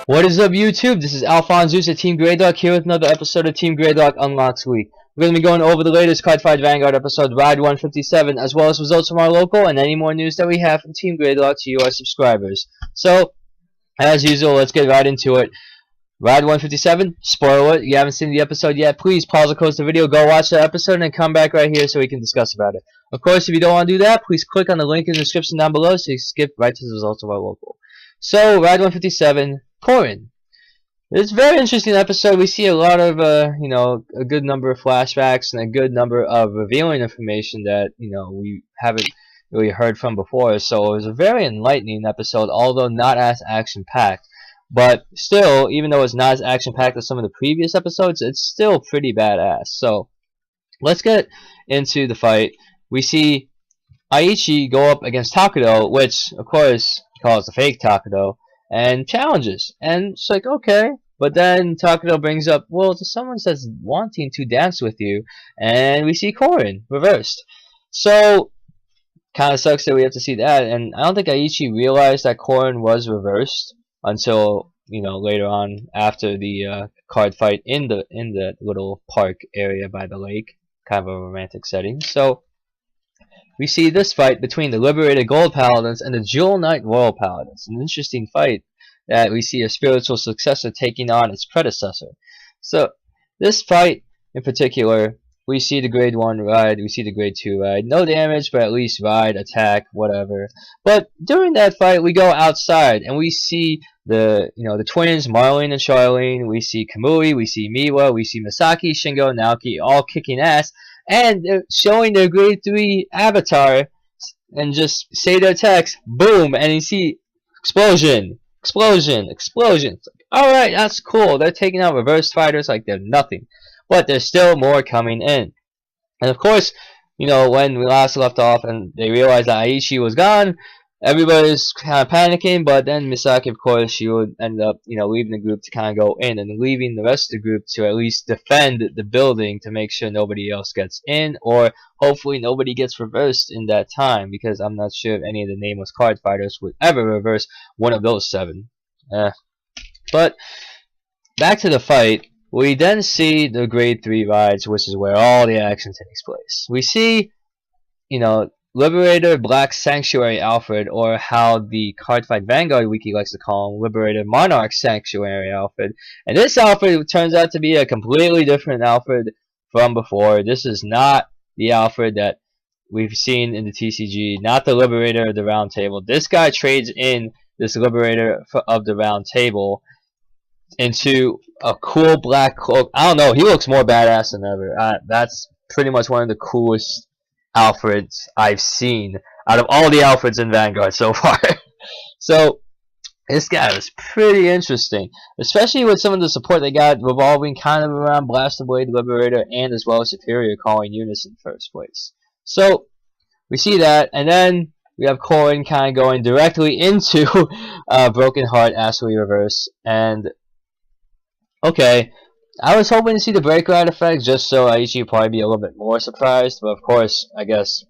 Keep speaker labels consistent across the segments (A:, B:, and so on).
A: What is up, YouTube? This is AlphonZeus at Team Gradelock here with another episode of Team Gradelock Unlocks Week. We're going to be going over the latest Cardfight Vanguard episode, Ride 157, as well as results from our local and any more news that we have from Team Gradelock to you, our subscribers. So, as usual, let's get right into it. Ride 157, spoiler alert, you haven't seen the episode yet, please pause or close the video, go watch the episode, and then come back right here so we can discuss about it. Of course, if you don't want to do that, please click on the link in the description down below so you skip right to the results of our local. So, Ride 157, Kourin. It's a very interesting episode. We see a lot of, a good number of flashbacks and a good number of revealing information that, we haven't really heard from before. So it was a very enlightening episode, although not as action-packed. But still, even though it's not as action-packed as some of the previous episodes, it's still pretty badass. So let's get into the fight. We see Aichi go up against Takudo, which, of course, he calls the fake Takudo, and challenges. And it's like, okay. But then Takudo brings up, well, to someone that's wanting to dance with you. And we see Kourin reversed. So, kind of sucks that we have to see that. And I don't think Aichi realized that Kourin was reversed until, later on after the card fight in the little park area by the lake. Kind of a romantic setting. So, we see this fight between the Liberated Gold Paladins and the Jewel Knight Royal Paladins. An interesting fight that we see a spiritual successor taking on its predecessor. So, this fight in particular, we see the grade 1 ride, we see the grade 2 ride. No damage, but at least ride, attack, whatever. But during that fight, we go outside and we see the twins, Marlene and Charlene. We see Kamui, we see Miwa, we see Misaki, Shingo, Naoki, all kicking ass. And they're showing their grade 3 avatar and just say their text, boom, and you see explosion, explosion, explosion. It's like, alright, that's cool. They're taking out reverse fighters like they're nothing. But there's still more coming in. And of course, when we last left off and they realized that Aichi was gone, everybody's kind of panicking, but then Misaki, of course, she would end up, leaving the group to kind of go in and leaving the rest of the group to at least defend the building to make sure nobody else gets in, or hopefully nobody gets reversed in that time, because I'm not sure if any of the nameless card fighters would ever reverse one of those 7. But back to the fight, we then see the grade 3 rides, which is where all the action takes place. We see, Liberator Black Sanctuary Alfred, or how the Cardfight Vanguard Wiki likes to call him, Liberator Monarch Sanctuary Alfred. And this Alfred turns out to be a completely different Alfred from before. This is not the Alfred that we've seen in the TCG, not the Liberator of the Round Table. This guy trades in this Liberator of the Round Table into a cool black cloak. I don't know, he looks more badass than ever. That's pretty much one of the coolest Alfreds I've seen out of all the Alfreds in Vanguard so far. So this guy was pretty interesting, especially with some of the support they got revolving kind of around Blaster Blade, Liberator, and as well as Superior calling units in first place. So we see that, and then we have Kourin kind of going directly into Broken Heart Ashley Reverse. And okay, I was hoping to see the break ride effect just so Aichi would probably be a little bit more surprised, but of course, I guess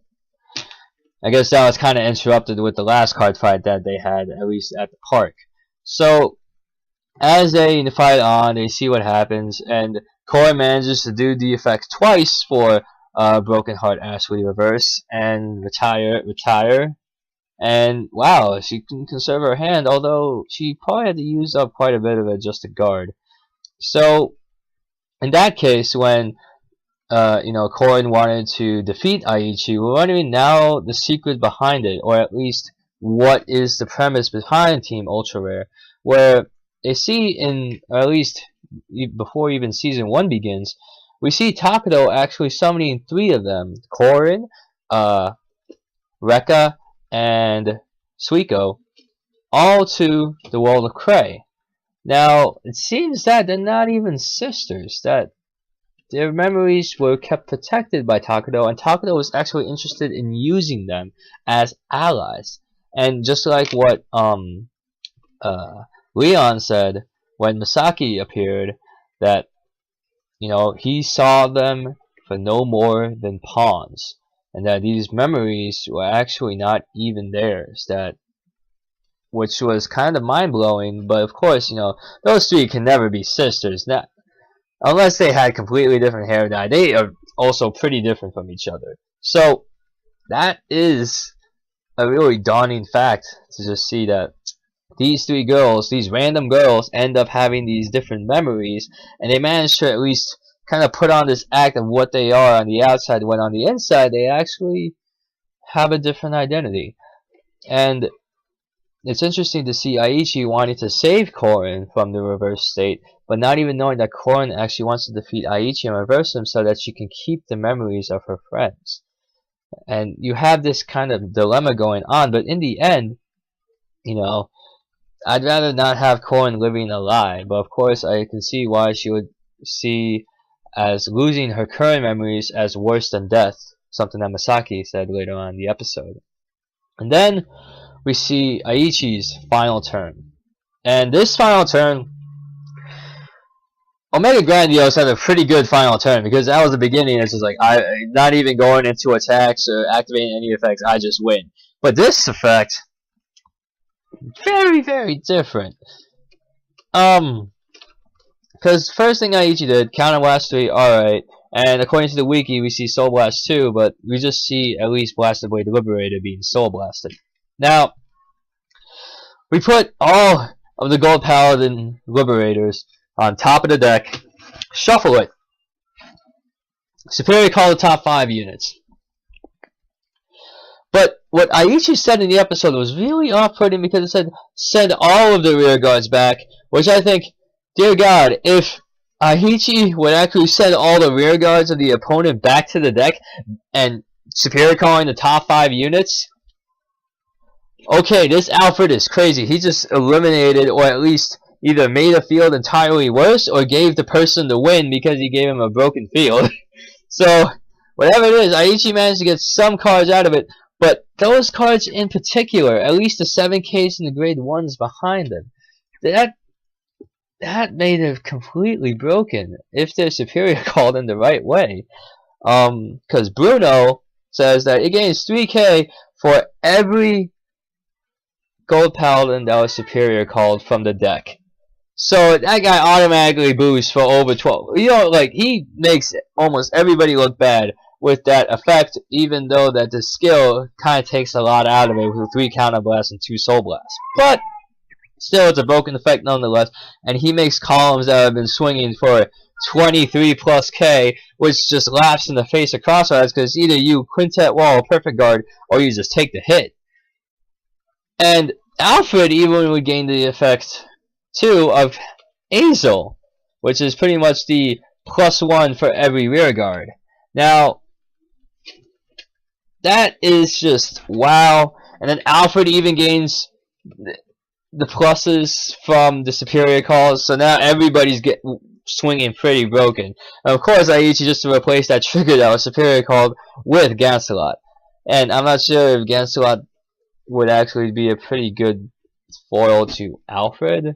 A: that was kind of interrupted with the last card fight that they had, at least at the park. So, as they fight on, they see what happens, and Kourin manages to do the effect twice for Broken Heart Ashley Reverse and retire. And wow, she can conserve her hand, although she probably had to use up quite a bit of it just to guard. So, in that case, when Kourin wanted to defeat Aichi, we're wondering now the secret behind it, or at least what is the premise behind Team Ultra Rare, where they see or at least before even Season 1 begins, we see Takudo actually summoning 3 of them, Kourin, Rekka, and Suiko, all to the world of Cray. Now, it seems that they're not even sisters, that their memories were kept protected by Takudo, and Takudo was actually interested in using them as allies. And just like what Leon said when Misaki appeared, that he saw them for no more than pawns, and that these memories were actually not even theirs, that which was kind of mind-blowing. But of course, you know, those three can never be sisters. Not unless they had completely different hair dye. They are also pretty different from each other. So that is a really daunting fact to just see that these three girls, these random girls, end up having these different memories, and they manage to at least kind of put on this act of what they are on the outside, when on the inside they actually have a different identity. And it's interesting to see Aichi wanting to save Kourin from the reverse state, but not even knowing that Kourin actually wants to defeat Aichi and reverse him so that she can keep the memories of her friends. And you have this kind of dilemma going on, but in the end, you know, I'd rather not have Kourin living a lie, but of course I can see why she would see as losing her current memories as worse than death, something that Masaki said later on in the episode. And then we see Aichi's final turn. And this final turn, Omega Grandiose had a pretty good final turn, because that was the beginning. It's just like, I'm not even going into attacks or activating any effects, I just win. But this effect, very, very different. Because first thing Aichi did, Counter Blast 3, alright. And according to the wiki, we see Soul Blast 2, but we just see at least Blasted Blade Liberator being Soul Blasted. Now, we put all of the Gold Paladin Liberators on top of the deck, shuffle it. Superior call the top 5 units. But what Aichi said in the episode was really off-putting, because it said, send all of the rear guards back, which I think, dear God, if Aichi would actually send all the rear guards of the opponent back to the deck and superior calling the top 5 units, okay, this Alfred is crazy. He just eliminated, or at least either made a field entirely worse, or gave the person the win because he gave him a broken field. So, whatever it is, Aichi managed to get some cards out of it, but those cards in particular, at least the 7Ks and the grade 1s behind them, that made it completely broken if they're superior called in the right way. Because Bruno says that it gains 3K for every Gold Paladin that was superior called from the deck. So that guy automatically boosts for over 12. You know, like, he makes almost everybody look bad with that effect, even though that the skill kind of takes a lot out of it with 3 Counter Blasts and 2 Soul Blasts. But still, it's a broken effect nonetheless, and he makes columns that have been swinging for 23 plus K, which just laughs in the face of Crossfires, because either you Quintet Wall Perfect Guard, or you just take the hit. And Alfred even would gain the effect too of Azel, which is pretty much the +1 for every rear guard. Now, that is just wow. And then Alfred even gains the pluses from the superior calls, so now everybody's swinging pretty broken. And of course, Aichi just to replace that trigger that was superior called with Gancelot. And I'm not sure if Gancelot would actually be a pretty good foil to Alfred,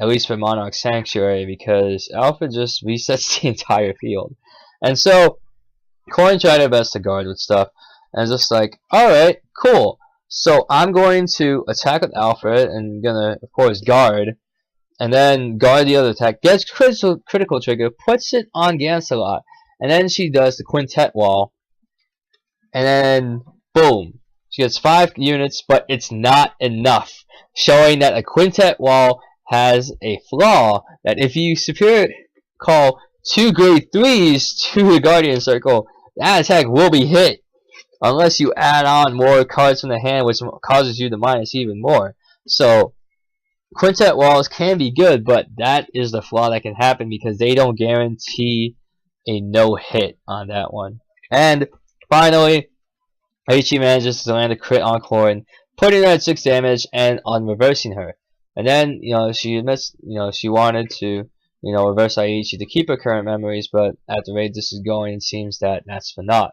A: at least for Monarch Sanctuary, because Alfred just resets the entire field. And so Kourin tried her best to guard with stuff, and just like, alright, cool. So I'm going to attack with Alfred, and gonna, of course, guard, and then guard the other attack, gets critical trigger, puts it on Gancelot, and then she does the Quintet Wall, and then, boom. She gets 5 units, but it's not enough, showing that a Quintet Wall has a flaw, that if you superior call 2 grade 3s to the Guardian Circle, that attack will be hit, unless you add on more cards from the hand, which causes you to minus even more. So, Quintet Walls can be good, but that is the flaw that can happen, because they don't guarantee a no-hit on that one. And, finally, Aichi manages to land a crit on Kourin, putting her at 6 damage and on reversing her. And then, you know, she admits, you know, she wanted to, you know, reverse Aichi to keep her current memories, but at the rate this is going, it seems that that's for naught.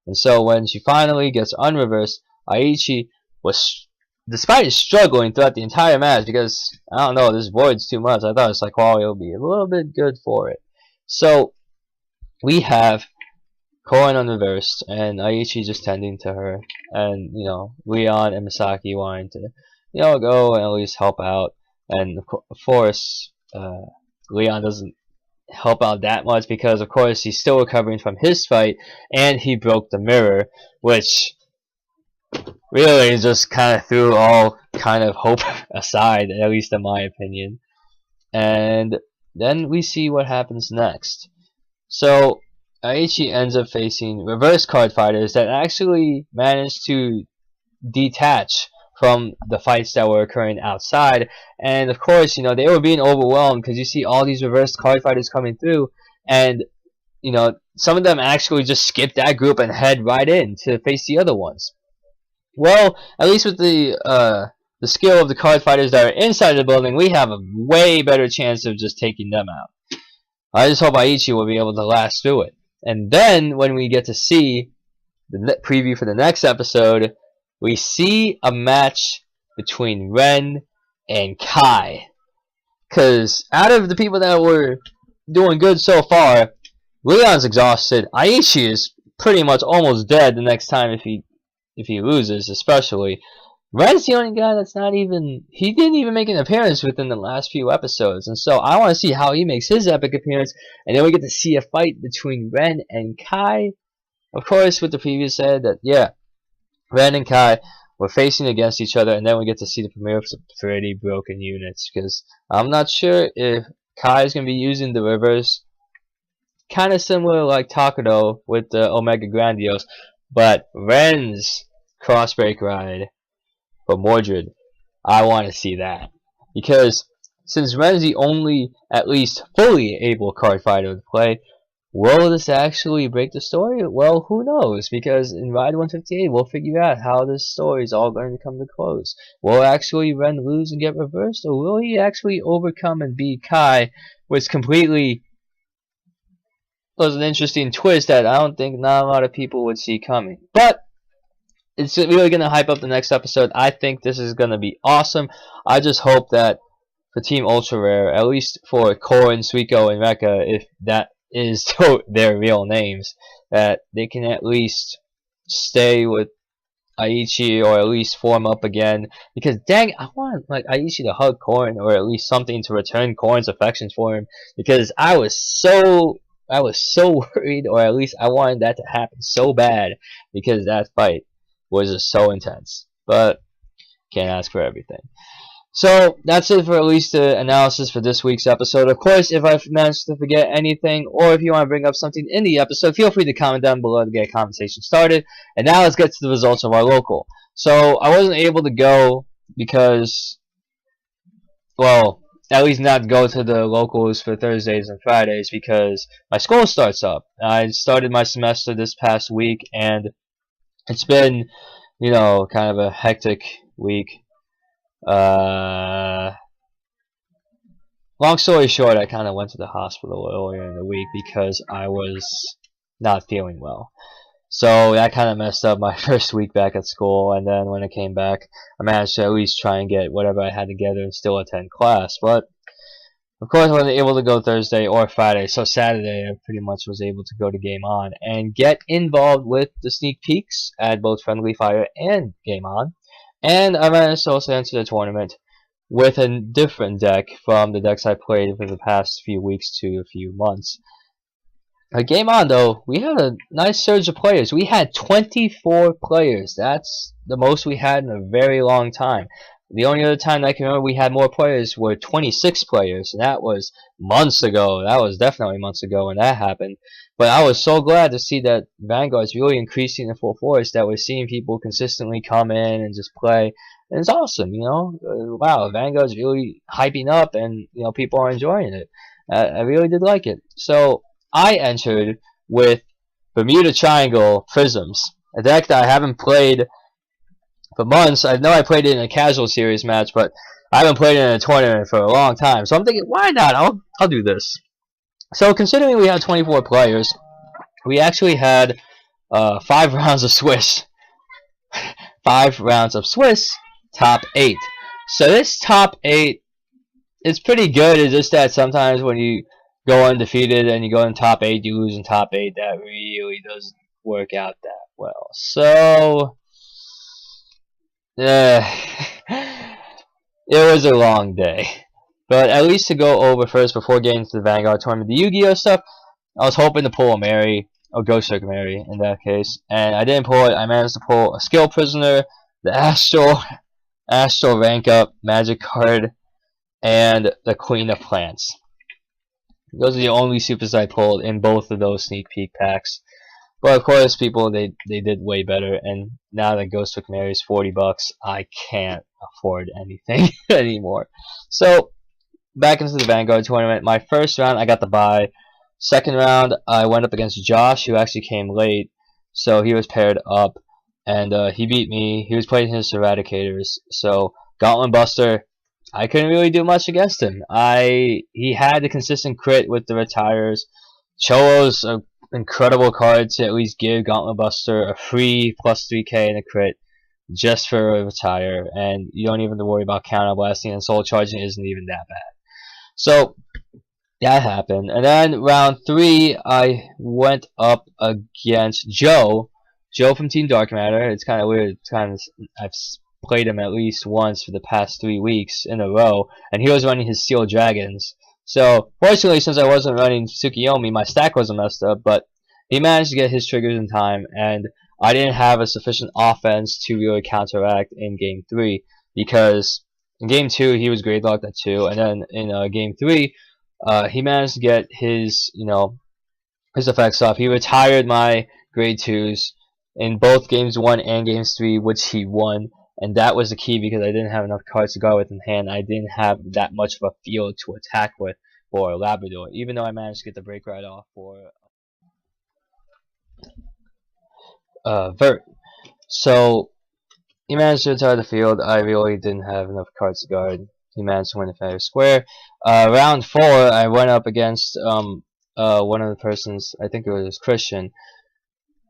A: And so when she finally gets unreversed, Aichi was, despite struggling throughout the entire match, because, I don't know, this void's too much, I thought Psychology would be a little bit good for it. So, we have Kourin unreversed, and Aichi just tending to her, and, you know, Leon and Misaki wanting to go and at least help out. And of course, Leon doesn't help out that much because, of course, he's still recovering from his fight, and he broke the mirror, which really just kind of threw all kind of hope aside, at least in my opinion. And then we see what happens next. So Aichi ends up facing reverse Cardfighters that actually managed to detach from the fights that were occurring outside. And of course, they were being overwhelmed because you see all these reverse Cardfighters coming through, and some of them actually just skip that group and head right in to face the other ones. Well, at least with the skill of the Cardfighters that are inside the building, we have a way better chance of just taking them out. I just hope Aichi will be able to last through it. And then when we get to see the preview for the next episode, we see a match between Ren and Kai. Because out of the people that were doing good so far, Leon's exhausted. Aichi is pretty much almost dead the next time if he loses, especially. Ren's the only guy that's not even... He didn't even make an appearance within the last few episodes. And so I want to see how he makes his epic appearance. And then we get to see a fight between Ren and Kai. Of course, with the previous said that, yeah, Ren and Kai were facing against each other. And then we get to see the premiere of some pretty broken units. Because I'm not sure if Kai is going to be using the reverse. Kind of similar like Takudo with the Omega Grandiose. But Ren's crossbreak ride for Mordred, I want to see that. Because since Ren's the only, at least fully able card fighter to play, will this actually break the story? Well, who knows? Because in Ride 158, we'll figure out how this story is all going to come to close. Will actually Ren lose and get reversed? Or will he actually overcome and beat Kai, which completely was an interesting twist that I don't think not a lot of people would see coming. But it's really going to hype up the next episode. I think this is going to be awesome. I just hope that for Team Ultra Rare, at least for Kourin, Suiko, and Rekka, if that is their real names, that they can at least stay with Aichi or at least form up again. Because dang, I want Aichi to hug Kourin or at least something to return Kourin's affections for him. Because I was so worried, or at least I wanted that to happen so bad because that fight was just so intense. But can't ask for everything. So that's it for at least the analysis for this week's episode. Of course, if I've managed to forget anything, or if you want to bring up something in the episode, feel free to comment down below to get a conversation started. And now let's get to the results of our local. So I wasn't able to go because, well, at least not go to the locals for Thursdays and Fridays because my school starts up. I started my semester this past week, and it's been, kind of a hectic week. Long story short, I kind of went to the hospital earlier in the week because I was not feeling well. So that kind of messed up my first week back at school, and then when I came back, I managed to at least try and get whatever I had together and still attend class. But of course, I wasn't able to go Thursday or Friday, so Saturday I pretty much was able to go to Game On and get involved with the sneak peeks at both Friendly Fire and Game On. And I managed to also enter the tournament with a different deck from the decks I played for the past few weeks to a few months. Game On, though, we had a nice surge of players. We had 24 players. That's the most we had in a very long time. The only other time I can remember we had more players were 26 players, and that was months ago. That was definitely months ago when that happened. But I was so glad to see that Vanguard's really increasing in full force, that we're seeing people consistently come in and just play. And it's awesome, wow, Vanguard's really hyping up, and, people are enjoying it. I really did like it. So I entered with Bermuda Triangle Prisms, a deck that I haven't played for months. I know I played it in a casual series match, but I haven't played it in a tournament for a long time. So I'm thinking, why not? I'll do this. So considering we had 24 players, we actually had 5 rounds of Swiss. 5 rounds of Swiss, top 8. So this top 8 is pretty good. It's just that sometimes when you go undefeated and you go in top 8, you lose in top 8. That really doesn't work out that well. So It was a long day. But at least to go over first before getting to the Vanguard Tournament, the Yu-Gi-Oh stuff, I was hoping to pull a Mary, or Ghost Trick Mary in that case, and I didn't pull it. I managed to pull a Skill Prisoner, the Astral Rank Up Magic card, and the Queen of Plants. Those are the only supers I pulled in both of those sneak peek packs. But of course, people they did way better, and now that Ghost Trick Mary is $40, I can't afford anything anymore. So back into the Vanguard tournament. My first round, I got the bye. Second round, I went up against Josh, who actually came late, so he was paired up, and he beat me. He was playing his Eradicators, so Gauntlet Buster, I couldn't really do much against him. He had the consistent crit with the retires. Cholo's an incredible card to at least give Gauntlet Buster a free plus 3k and a crit just for a retire, and you don't even have to worry about counter blasting, and soul charging isn't even that bad. So that happened, and then round 3 I went up against Joe from Team Dark Matter. It's kind of weird. I've played him at least once for the past 3 weeks in a row, and he was running his Steel Dragons. So fortunately, since I wasn't running Tsukiyomi, my stack wasn't messed up, but he managed to get his triggers in time, and I didn't have a sufficient offense to really counteract in game 3, because in game 2 he was Gradelocked at 2, and then in game 3 he managed to get his his effects off. He retired my grade 2s in both games 1 and games 3, which he won, and that was the key because I didn't have enough cards to guard with in hand. I didn't have that much of a field to attack with for Labrador, even though I managed to get the break right off for Vert. So he managed to retire the field. I really didn't have enough cards to guard. He managed to win the fair square. Round 4, I went up against one of the persons. I think it was Christian.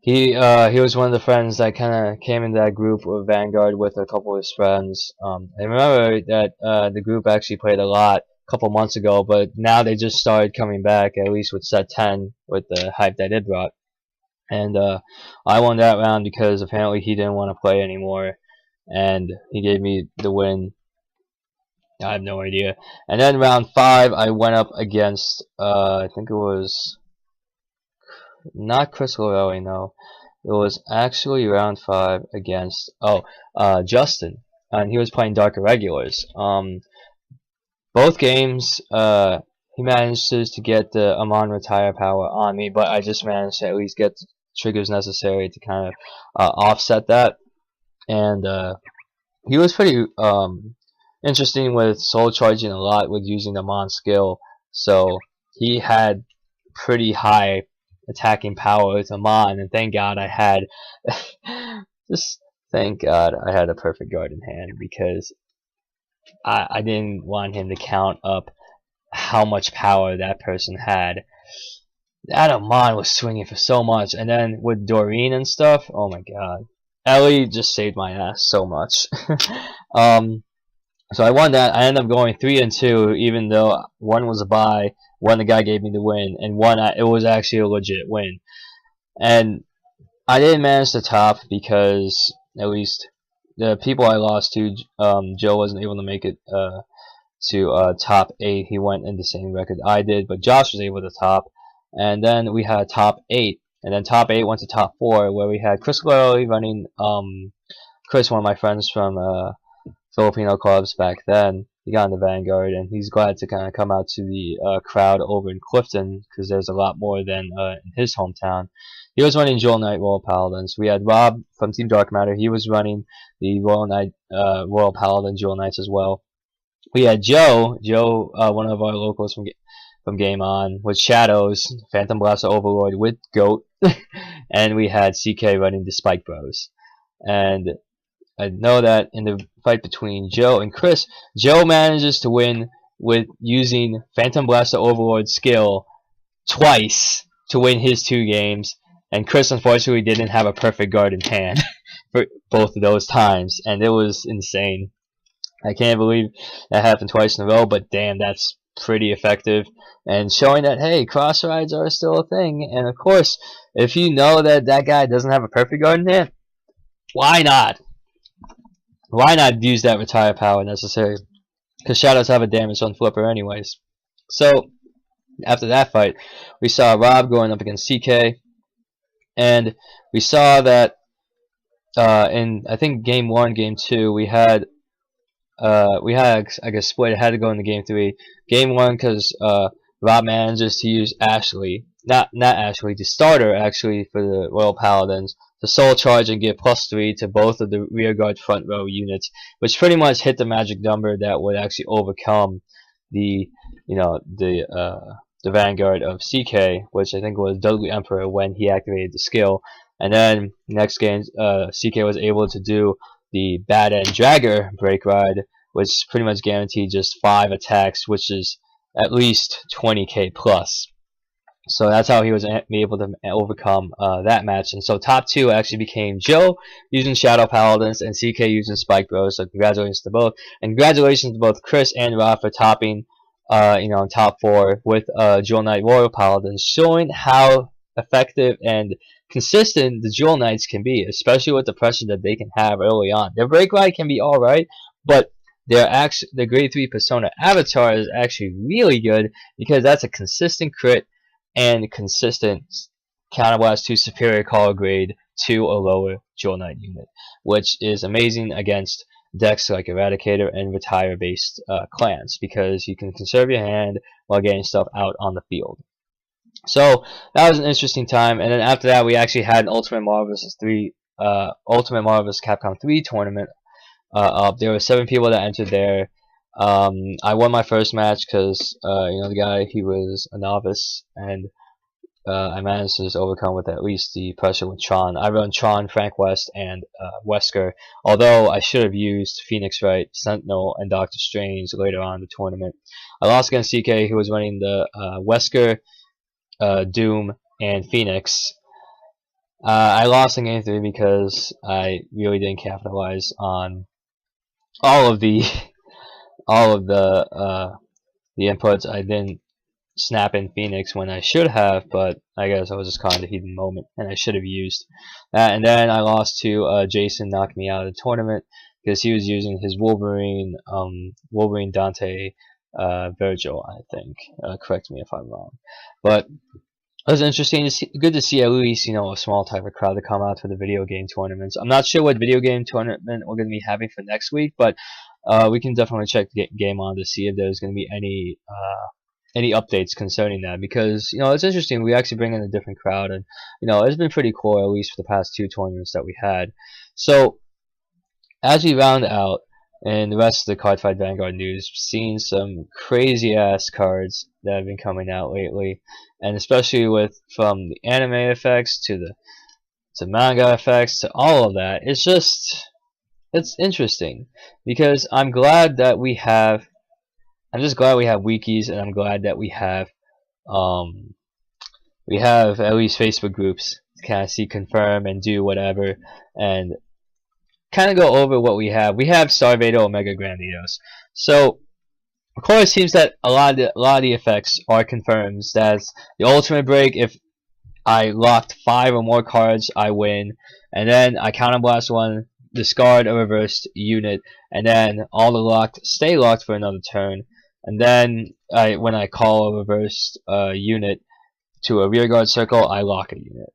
A: He was one of the friends that kind of came in that group with Vanguard with a couple of his friends. I remember that the group actually played a lot a couple months ago, but now they just started coming back, at least with set 10 with the hype that it brought. And I won that round because apparently he didn't want to play anymore, and he gave me the win. I have no idea. And then round 5, I went up against I think it was not Chris Lorelli, no. It was actually round 5 against Justin, and he was playing Dark Irregulars. Both games he managed to get the Amon retire power on me, but I just managed to at least get the triggers necessary to kind of offset that. And he was pretty interesting with soul charging a lot with using the Amon skill, so he had pretty high attacking power with Amon, and thank God I had thank God I had a perfect guard in hand, because I didn't want him to count up how much power that person had. That Amon was swinging for so much, and then with Doreen and stuff, oh my god. Ellie just saved my ass so much. So I won that. I ended up going 3-2, even though one was a bye, one the guy gave me the win, and one it was actually a legit win. And I didn't manage to top because at least the people I lost to, Joe wasn't able to make it to top 8. He went in the same record I did, but Josh was able to top. And then we had top 8, and then top 8 went to top 4, where we had Chris Lorelli running. Chris, one of my friends from Filipino clubs back then, he got in the Vanguard, and he's glad to kind of come out to the crowd over in Clifton, because there's a lot more than in his hometown. He was running Jewel Knight Royal Paladins. We had Rob from Team Dark Matter. He was running the Royal Knight Royal Paladin Jewel Knights as well. We had Joe, one of our locals from Game On, with Shadows, Phantom Blaster Overlord with Goat, and we had CK running the Spike Bros. And I know that in the fight between Joe and Chris, Joe manages to win with using Phantom Blaster Overlord skill twice to win his 2 games, and Chris unfortunately didn't have a perfect guard in hand for both of those times, and it was insane. I can't believe that happened twice in a row, but damn, that's pretty effective, and showing that, hey, cross rides are still a thing. And of course, if you know that that guy doesn't have a perfect guard in hand, why not? Why not use that retire power necessary because Shadows have a damage on Flipper anyways. So after that fight, we saw Rob going up against CK, and we saw that in I think game 1, game 2, we had I guess split. It had to go into game 3. Game 1 because Rob manages to use Ashley, not Ashley, the starter actually for the Royal Paladins, to soul charge and give +3 to both of the rear guard front row units, which pretty much hit the magic number that would actually overcome the the Vanguard of CK, which I think was Dudley Emperor when he activated the skill. And then next game, CK was able to do the Bad End Dragger Break Ride, which pretty much guaranteed just 5 attacks, which is at least 20k plus. So that's how he was able to overcome that match. And so top 2 actually became Joe using Shadow Paladins and CK using Spike Bros. So congratulations to both, and congratulations to both Chris and Rob for topping, in top 4 with Jewel Knight Royal Paladins, showing how effective and consistent the Jewel Knights can be, especially with the pressure that they can have early on. Their break ride can be alright, but the grade 3 Persona Avatar is actually really good because that's a consistent crit and consistent counterblast to superior call grade to a lower Jewel Knight unit, which is amazing against decks like Eradicator and Retire based clans, because you can conserve your hand while getting stuff out on the field. So that was an interesting time, and then after that we actually had an Ultimate Marvel vs. Capcom 3 tournament up. There were 7 people that entered there. I won my first match because the guy, he was a novice, and I managed to just overcome with at least the pressure with Tron. I run Tron, Frank West, and Wesker, although I should have used Phoenix Wright, Sentinel, and Doctor Strange later on in the tournament. I lost against CK, who was running the Wesker, Doom, and Phoenix. I lost in game 3 because I really didn't capitalize on all of the inputs. I didn't snap in Phoenix when I should have, but I guess I was just caught in the heat of the moment, and I should have used that. And then I lost to Jason, knocked me out of the tournament because he was using his Wolverine Dante Virgil, I think. Correct me if I'm wrong, but it was interesting to see, good to see at least a small type of crowd to come out for the video game tournaments. I'm not sure what video game tournament we're going to be having for next week, but we can definitely check the Game On to see if there's going to be any updates concerning that, because it's interesting. We actually bring in a different crowd, and it's been pretty cool, at least for the past 2 tournaments that we had. So as we round out and the rest of the Cardfight Vanguard news, seeing some crazy ass cards that have been coming out lately, and especially from the anime effects to manga effects to all of that. It's interesting because I'm just glad we have wikis, and I'm glad that we have at least Facebook groups to kind of see, confirm, and do whatever, and kind of go over what we have. We have Starvader Omega Grandiose. So of course it seems that a lot of the effects are confirmed. That's the ultimate break. If I locked 5 or more cards, I win, and then I counterblast one, discard a reversed unit, and then all the locked stay locked for another turn. And then when I call a reversed unit to a rearguard circle, I lock a unit.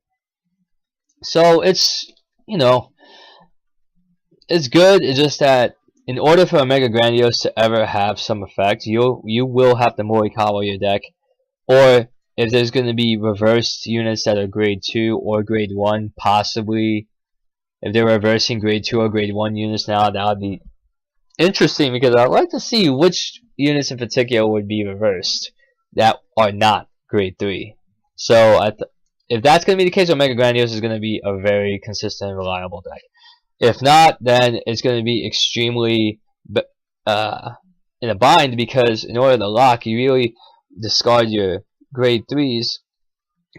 A: So it's it's good. It's just that in order for Omega Grandiose to ever have some effect, you will have to Morikawa your deck, or if there's going to be reversed units that are grade 2 or grade 1, possibly if they're reversing grade 2 or grade 1 units now, that would be interesting, because I'd like to see which units in particular would be reversed that are not grade 3. So if that's going to be the case, Omega Grandiose is going to be a very consistent and reliable deck. If not, then it's going to be extremely in a bind, because in order to lock, you really discard your grade 3s,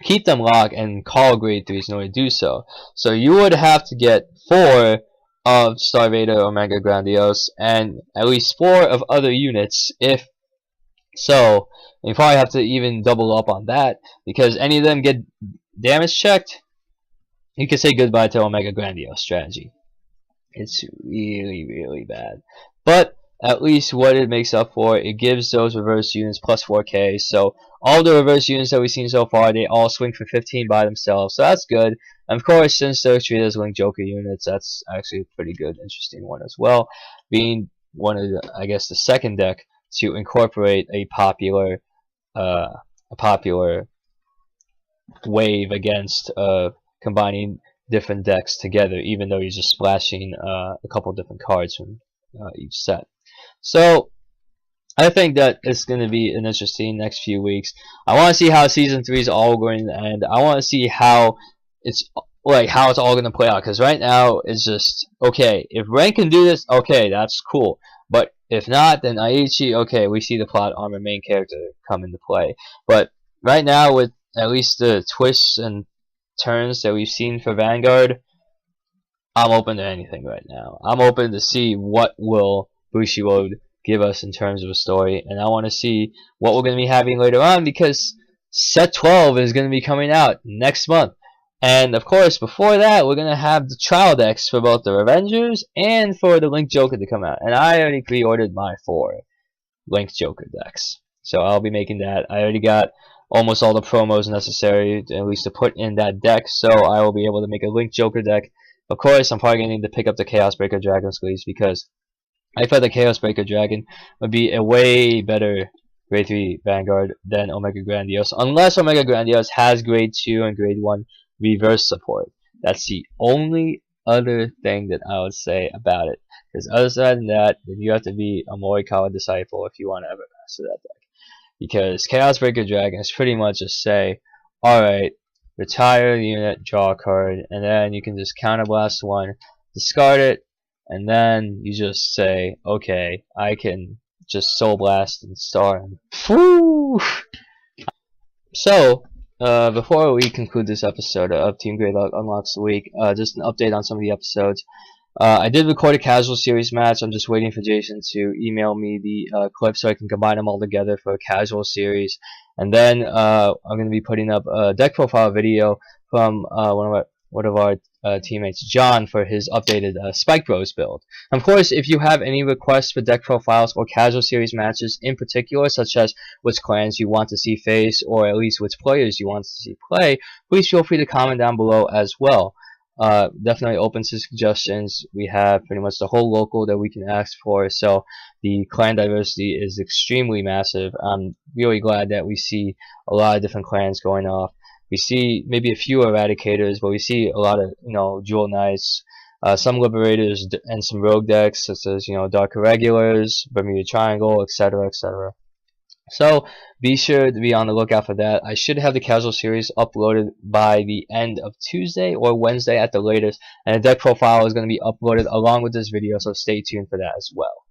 A: keep them locked, and call grade 3s in order to do so. So you would have to get 4 of Starvader Omega Grandiose and at least 4 of other units. If so, you probably have to even double up on that, because any of them get damage checked, you can say goodbye to Omega Grandiose strategy. It's really, really bad. But at least what it makes up for, it gives those reverse units plus 4k. So all the reverse units that we've seen so far, they all swing for 15 by themselves. So that's good. And of course, since they're treated as Link Joker units, that's actually a pretty good, interesting one as well. Being one of the, I guess, the second deck to incorporate a popular wave against combining different decks together, even though you're just splashing a couple different cards from each set. So I think that it's going to be an interesting next few weeks. I want to see how season 3 is all going to end. I want to see how it's all going to play out, because right now it's just okay. If Ren can do this, okay, that's cool. But if not, then Aichi, okay, we see the plot armor main character come into play. But right now, with at least the twists and turns that we've seen for Vanguard, I'm open to anything right now. I'm open to see what will Bushiroad give us in terms of a story, and I want to see what we're going to be having later on, because set 12 is going to be coming out next month. And of course, before that, we're going to have the trial decks for both the Revengers and for the Link Joker to come out. And I already pre-ordered my 4 Link Joker decks, so I'll be making that. I already got almost all the promos necessary at least to put in that deck, so I will be able to make a Link Joker deck. Of course, I'm probably going to need to pick up the Chaos Breaker Dragon sleeves, because I felt the Chaos Breaker Dragon would be a way better Grade 3 Vanguard than Omega Grandiose, unless Omega Grandiose has Grade 2 and Grade 1 reverse support. That's the only other thing that I would say about it. Because other than that, then you have to be a Morikawa disciple if you want to ever master that deck. Because Chaos Breaker Dragon is pretty much just say, alright, retire the unit, draw a card, and then you can just counterblast one, discard it, and then you just say, okay, I can just Soul Blast and start. Whew! So, before we conclude this episode of Team Gradelock Unlocks the Week, just an update on some of the episodes. I did record a casual series match. I'm just waiting for Jason to email me the clips so I can combine them all together for a casual series. And then I'm going to be putting up a deck profile video from one of our teammates, John, for his updated Spike Bros build. Of course, if you have any requests for deck profiles or casual series matches in particular, such as which clans you want to see face, or at least which players you want to see play, please feel free to comment down below as well. Definitely open to suggestions. We have pretty much the whole local that we can ask for, so the clan diversity is extremely massive. I'm really glad that we see a lot of different clans going off. We see maybe a few Eradicators, but we see a lot of, Jewel Knights, some Liberators, and some Rogue decks, such as, Dark Irregulars, Bermuda Triangle, etc., etc. So be sure to be on the lookout for that. I should have the casual series uploaded by the end of Tuesday or Wednesday at the latest, and the deck profile is going to be uploaded along with this video, so stay tuned for that as well.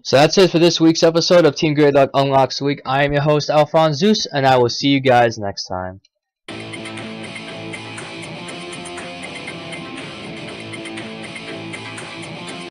A: So that's it for this week's episode of Team Gradelock Unlocks the Week. I am your host, AlphonZeus, and I will see you guys next time.